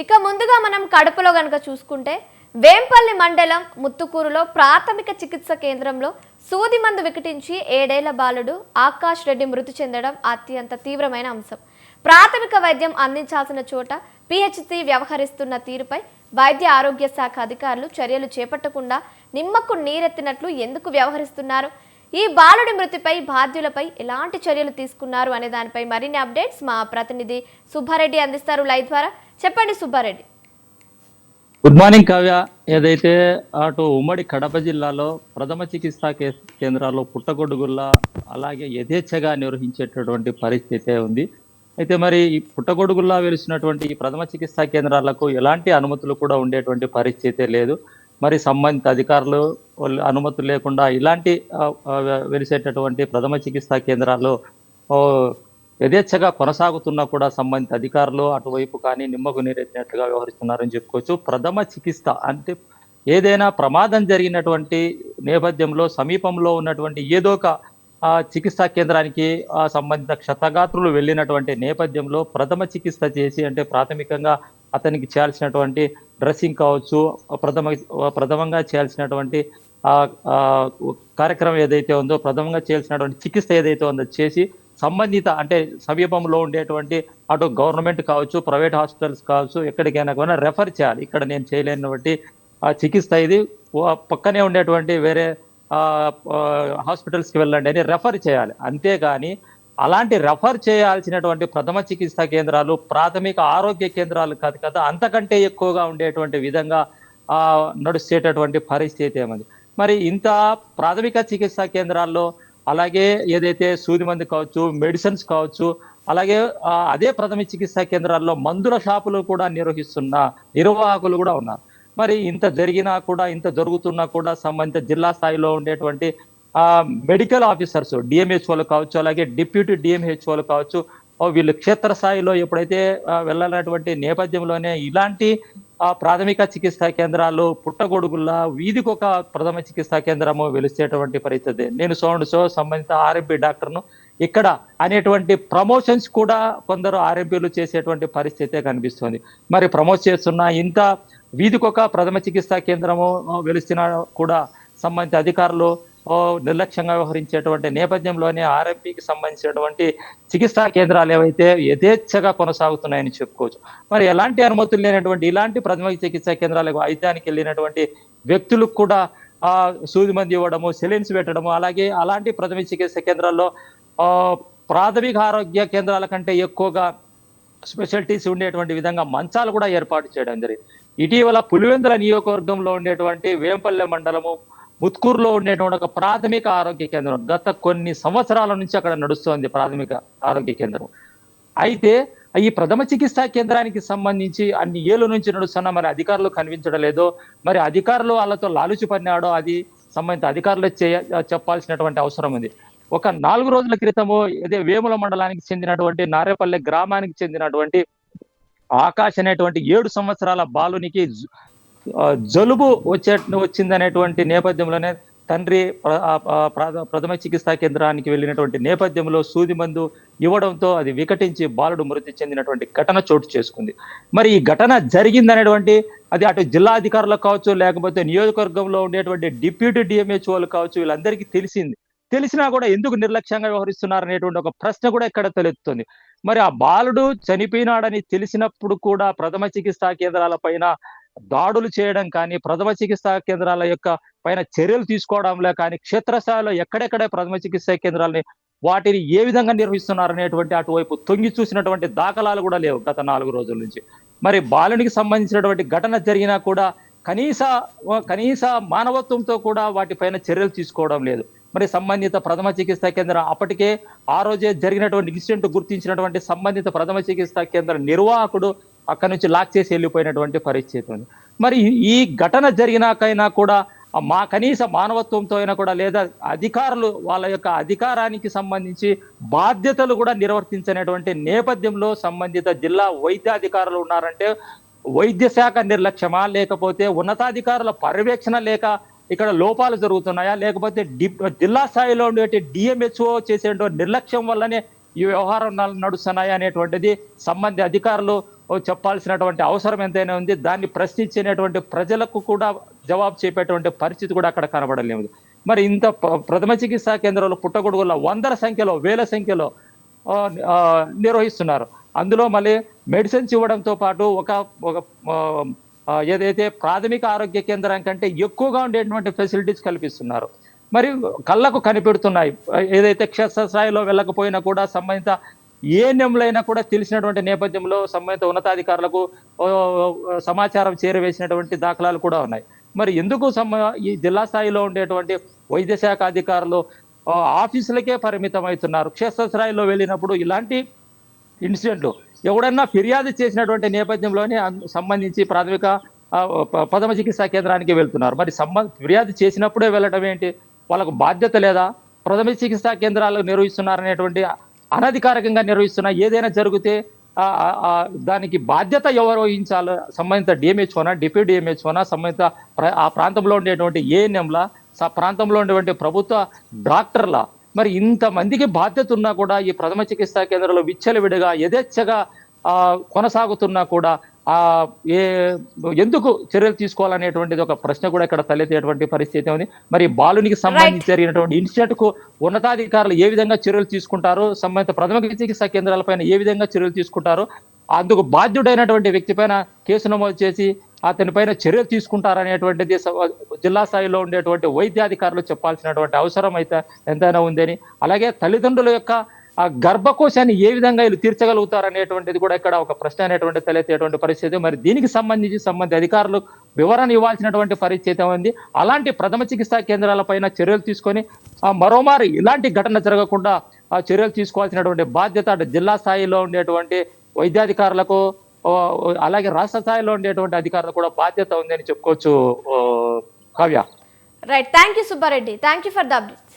ఇక ముందుగా మనం కడపలో గనక చూసుకుంటే వేంపల్లి మండలం ముత్తుకూరులో ప్రాథమిక చికిత్స కేంద్రంలో సూది మందు వికటించి 7 ఏళ్ల బాలుడు ఆకాష్ రెడ్డి మృతి చెందడం అత్యంత తీవ్రమైన అంశం. ప్రాథమిక వైద్యం అందించాల్సిన చోట పిహెచ్సి వ్యవహరిస్తున్న తీరుపై వైద్య ఆరోగ్య శాఖ అధికారులు చర్యలు చేపట్టకుండా నిమ్మకు నీరెత్తినట్లు ఎందుకు వ్యవహరిస్తున్నారు? ఈ బాలుడి మృతిపై బాధ్యులపై ఎలాంటి చర్యలు తీసుకున్నారు అనే దానిపై మరిన్ని అప్డేట్స్ మా ప్రతినిధి సుబ్బారెడ్డి అందిస్తారు లైవ్ ద్వారా. చెప్పండి సుబ్బారెడ్డి. Good morning Kavya. ఏదైతే అటు ఉమ్మడి కడప జిల్లాలో ప్రథమ చికిత్సా కేంద్రాల్లో పుట్టగొడుగుల్ల అలాగే యథేచ్ఛగా నిర్వహించేటటువంటి పరిస్థితి ఉంది. అయితే మరి ఈ పుట్టగొడుగుల్లా వెలిసినటువంటి ఈ ప్రథమ చికిత్సా కేంద్రాలకు ఎలాంటి అనుమతులు కూడా ఉండేటువంటి పరిస్థితి లేదు. మరి సంబంధిత అధికారులు అనుమతులు లేకుండా ఇలాంటి వెలిసేటటువంటి ప్రథమ చికిత్సా కేంద్రాల్లో యథేచ్ఛగా కొనసాగుతున్నా కూడా సంబంధిత అధికారులు అటువైపు కానీ నిమ్మకు నీరెత్తినట్లుగా వ్యవహరిస్తున్నారని చెప్పుకోవచ్చు. ప్రథమ చికిత్స అంటే ఏదైనా ప్రమాదం జరిగినటువంటి నేపథ్యంలో సమీపంలో ఉన్నటువంటి ఏదో ఒక చికిత్సా కేంద్రానికి సంబంధిత క్షతగాత్రులు వెళ్ళినటువంటి నేపథ్యంలో ప్రథమ చికిత్స చేసి అంటే ప్రాథమికంగా అతనికి చేయాల్సినటువంటి డ్రెస్సింగ్ కావచ్చు, ప్రథమంగా చేయాల్సినటువంటి కార్యక్రమం ఏదైతే ఉందో, ప్రథమంగా చేయాల్సినటువంటి చికిత్స ఏదైతే ఉందో చేసి సంబంధిత అంటే సమీపంలో ఉండేటువంటి అటు గవర్నమెంట్ కావచ్చు, ప్రైవేట్ హాస్పిటల్స్ కావచ్చు, ఎక్కడికైనా కూడా రెఫర్ చేయాలి. ఇక్కడ నేను చేయలేనటువంటి చికిత్స ఇది పక్కనే ఉండేటువంటి వేరే హాస్పిటల్స్కి వెళ్ళండి అని రెఫర్ చేయాలి. అంతేగాని అలాంటి రెఫర్ చేయాల్సినటువంటి ప్రథమ చికిత్సా కేంద్రాలు ప్రాథమిక ఆరోగ్య కేంద్రాలు కాదు కదా, అంతకంటే ఎక్కువగా ఉండేటువంటి విధంగా నడుచేటటువంటి పరిస్థితి ఏమంది. మరి ఇంత ప్రాథమిక చికిత్సా కేంద్రాల్లో అలాగే ఏదైతే సూది మందు కావచ్చు, మెడిసిన్స్ కావచ్చు, అలాగే అదే ప్రథమ చికిత్సా కేంద్రాల్లో మందుల షాపులు కూడా నిర్వహిస్తున్న నిర్వాహకులు కూడా ఉన్నారు. మరి ఇంత జరిగినా కూడా, ఇంత జరుగుతున్నా కూడా సంబంధిత జిల్లా స్థాయిలో ఉండేటువంటి మెడికల్ ఆఫీసర్స్ డిఎంహెచ్ఓలు కావచ్చు, అలాగే డిప్యూటీ డిఎంహెచ్ఓలు కావచ్చు, వీళ్ళు క్షేత్రస్థాయిలో ఎప్పుడైతే వెళ్ళాలన్నటువంటి నేపథ్యంలోనే ఇలాంటి ప్రాథమిక చికిత్సా కేంద్రాలు పుట్టగొడుగుల్లా వీధికి ఒక ప్రథమ చికిత్సా కేంద్రము వెలిసేటువంటి పరిస్థితి. నేను సంబంధిత ఆర్ఎంపీ డాక్టర్ను ఇక్కడ అనేటువంటి ప్రమోషన్స్ కూడా కొందరు ఆర్ఎంపీలు చేసేటువంటి పరిస్థితే కనిపిస్తుంది. మరి ప్రమోట్ చేస్తున్న ఇంత వీధికొక ప్రథమ చికిత్సా కేంద్రము వెలిసినా కూడా సంబంధిత అధికారులు నిర్లక్ష్యంగా వ్యవహరించేటువంటి నేపథ్యంలోనే ఆర్ఎంపీకి సంబంధించినటువంటి చికిత్సా కేంద్రాలు ఏవైతే యథేచ్ఛగా కొనసాగుతున్నాయని చెప్పుకోవచ్చు. మరి ఎలాంటి అనుమతులు లేనటువంటి ఇలాంటి ప్రథమ చికిత్సా కేంద్రాలకు వైద్యానికి వెళ్ళినటువంటి వ్యక్తులకు కూడా సూది మంది ఇవ్వడము, సెలైన్స్ పెట్టడము, అలాగే అలాంటి ప్రథమ చికిత్సా కేంద్రాల్లో ప్రాథమిక ఆరోగ్య కేంద్రాల కంటే ఎక్కువగా స్పెషాలిటీస్ ఉండేటువంటి విధంగా మంచాలు కూడా ఏర్పాటు చేయడం జరిగింది. ఇటీవల పులివెందుల నియోజకవర్గంలో ఉండేటువంటి వేంపల్లె మండలము ముత్కూరులో ఉండేటువంటి ఒక ప్రాథమిక ఆరోగ్య కేంద్రం గత కొన్ని సంవత్సరాల నుంచి అక్కడ నడుస్తోంది ప్రాథమిక ఆరోగ్య కేంద్రం. అయితే ఈ ప్రథమ చికిత్సా కేంద్రానికి సంబంధించి అన్ని ఏళ్ళ నుంచి నడుస్తున్నా మరి అధికారులు కనిపించడం లేదో, మరి అధికారులు వాళ్ళతో లాలుచి పడినాడో అది సంబంధిత అధికారులు చెప్పాల్సినటువంటి అవసరం ఉంది. ఒక 4 రోజుల క్రితము ఇదే వేముల మండలానికి చెందినటువంటి నారేపల్లె గ్రామానికి చెందినటువంటి ఆకాష్ అనేటువంటి 7 సంవత్సరాల బాలునికి జలుబు వచ్చిందనేటువంటి నేపథ్యంలోనే తండ్రి ప్రథమ చికిత్సా కేంద్రానికి వెళ్ళినటువంటి నేపథ్యంలో సూది మందు ఇవ్వడంతో అది వికటించి బాలుడు మృతి చెందినటువంటి ఘటన చోటు చేసుకుంది. మరి ఈ ఘటన జరిగిందనేటువంటి అది అటు జిల్లా అధికారులకు కావచ్చు, లేకపోతే నియోజకవర్గంలో ఉండేటువంటి డిప్యూటీ డిఎంహెచ్ఓలు కావచ్చు, వీళ్ళందరికీ తెలిసినా కూడా ఎందుకు నిర్లక్ష్యంగా వ్యవహరిస్తున్నారు అనేటువంటి ఒక ప్రశ్న కూడా ఇక్కడ తలెత్తుతుంది. మరి ఆ బాలుడు చనిపోయినాడని తెలిసినప్పుడు కూడా ప్రథమ చికిత్సా కేంద్రాల పైన దాడులు చేయడం కానీ, ప్రథమ చికిత్సా కేంద్రాల యొక్క పైన చర్యలు తీసుకోవడంలో కానీ, క్షేత్రస్థాయిలో ఎక్కడెక్కడ ప్రథమ చికిత్సా కేంద్రాలని వాటిని ఏ విధంగా నిర్వహిస్తున్నారు అనేటువంటి అటువైపు తొంగి చూసినటువంటి దాఖలాలు కూడా లేవు గత 4 రోజుల నుంచి. మరి బాలునికి సంబంధించినటువంటి ఘటన జరిగినా కూడా కనీస మానవత్వంతో కూడా వాటిపైన చర్యలు తీసుకోవడం లేదు. మరి సంబంధిత ప్రథమ చికిత్సా కేంద్రం అప్పటికే ఆ రోజే జరిగినటువంటి ఇన్సిడెంట్ గుర్తించినటువంటి సంబంధిత ప్రథమ చికిత్సా కేంద్ర నిర్వాహకుడు అక్కడి నుంచి లాక్ చేసి వెళ్ళిపోయినటువంటి పరిస్థితి ఉంది. మరి ఈ ఘటన జరిగినాకైనా కూడా కనీస మానవత్వంతో అయినా కూడా, లేదా అధికారులు వాళ్ళ యొక్క అధికారానికి సంబంధించి బాధ్యతలు కూడా నిర్వర్తించినటువంటి నేపథ్యంలో సంబంధిత జిల్లా వైద్యాధికారులు ఉన్నారంటే వైద్య శాఖ నిర్లక్ష్యమా, లేకపోతే ఉన్నతాధికారుల పర్యవేక్షణ లేక ఇక్కడ లోపాలు జరుగుతున్నాయా, లేకపోతే జిల్లా స్థాయిలో ఉండే డిఎంహెచ్ఓ చేసే నిర్లక్ష్యం వల్లనే ఈ వ్యవహారం నడుస్తున్నాయి అనేటువంటిది సంబంధిత అధికారులు చెప్పాల్సినటువంటి అవసరం ఎంతైనా ఉంది. దాన్ని ప్రశ్నించేటువంటి ప్రజలకు కూడా జవాబు చెప్పేటువంటి పరిస్థితి కూడా అక్కడ కనబడలేదు. మరి ఇంత ప్రథమ చికిత్సా కేంద్రాలు పుట్టగొడుగుల వందల సంఖ్యలో, వేల సంఖ్యలో నిర్వహిస్తున్నారు. అందులో మళ్ళీ మెడిసిన్స్ ఇవ్వడంతో పాటు ఏదైతే ప్రాథమిక ఆరోగ్య కేంద్రం కంటే ఎక్కువగా ఉండేటువంటి ఫెసిలిటీస్ కల్పిస్తున్నారు. మరి కళ్ళకు కనిపెడుతున్నాయి. ఏదైతే క్షేత్రస్థాయిలో వెళ్ళకపోయినా కూడా సంబంధిత ఏఎన్ఎంలైనా కూడా తెలిసినటువంటి నేపథ్యంలో సంబంధిత ఉన్నతాధికారులకు సమాచారం చేరవేసినటువంటి దాఖలాలు కూడా ఉన్నాయి. మరి ఎందుకు ఈ జిల్లా స్థాయిలో ఉండేటువంటి వైద్య శాఖ అధికారులు ఆఫీసులకే పరిమితం అవుతున్నారు? క్షేత్రస్థాయిలో వెళ్ళినప్పుడు ఇలాంటి ఇన్సిడెంట్లు ఎవడన్నా ఫిర్యాదు చేసినటువంటి నేపథ్యంలోనే సంబంధించి ప్రాథమిక ప్రథమ చికిత్సా కేంద్రానికి వెళ్తున్నారు. మరి ఫిర్యాదు చేసినప్పుడే వెళ్ళడం ఏంటి? వాళ్ళకు బాధ్యత లేదా? ప్రథమ చికిత్సా కేంద్రాలు నిర్వహిస్తున్నారనేటువంటి అనధికారికంగా నిర్వహిస్తున్నా ఏదైనా జరిగితే దానికి బాధ్యత ఎవరు వహించాలి? సంబంధిత డిఎంహెచ్ఓనా, డిప్యూటీ డిఎంహెచ్ఓనా, సంబంధిత ఆ ప్రాంతంలో ఉండేటువంటి ఏఎన్ఎంలా, ప్రాంతంలో ఉండేటువంటి ప్రభుత్వ డాక్టర్ల? మరి ఇంతమందికి బాధ్యత ఉన్నా కూడా ఈ ప్రథమ చికిత్సా కేంద్రంలో విచ్చలవిడిగా యథేచ్ఛగా కొనసాగుతున్నా కూడా ఎందుకు చర్యలు తీసుకోవాలనేటువంటిది ఒక ప్రశ్న కూడా ఇక్కడ తలెత్తేటువంటి పరిస్థితి ఉంది. మరి బాలునికి సంబంధించి జరిగినటువంటి ఇన్సిడెంట్ కు ఉన్నతాధికారులు ఏ విధంగా చర్యలు తీసుకుంటారు, సంబంధిత ప్రథమ చికిత్సా కేంద్రాలపైన ఏ విధంగా చర్యలు తీసుకుంటారు, అందుకు బాధ్యుడైనటువంటి వ్యక్తి పైన కేసు నమోదు చేసి అతని పైన చర్యలు తీసుకుంటారనేటువంటిది జిల్లా స్థాయిలో ఉండేటువంటి వైద్యాధికారులు చెప్పాల్సినటువంటి అవసరం అయితే ఎంతైనా ఉందని, అలాగే తల్లిదండ్రుల యొక్క ఆ గర్భకోశాన్ని ఏ విధంగా వీళ్ళు తీర్చగలుగుతారు అనేటువంటిది కూడా ఇక్కడ ఒక ప్రశ్న అనేటువంటి తలెత్తేటువంటి పరిస్థితి. మరి దీనికి సంబంధించి సంబంధిత అధికారులు వివరణ ఇవ్వాల్సినటువంటి పరిస్థితి ఉంది. అలాంటి ప్రథమ చికిత్సా కేంద్రాలపైన చర్యలు తీసుకొని మరోమారి ఇలాంటి ఘటన జరగకుండా చర్యలు తీసుకోవాల్సినటువంటి బాధ్యత అటు జిల్లా స్థాయిలో ఉండేటువంటి వైద్యాధికారులకు, అలాగే రాష్ట్ర స్థాయిలో ఉండేటువంటి అధికారులకు కూడా బాధ్యత ఉందని చెప్పుకోవచ్చు. Kavya. Right, thank you Subbareddy, thank you for the updates.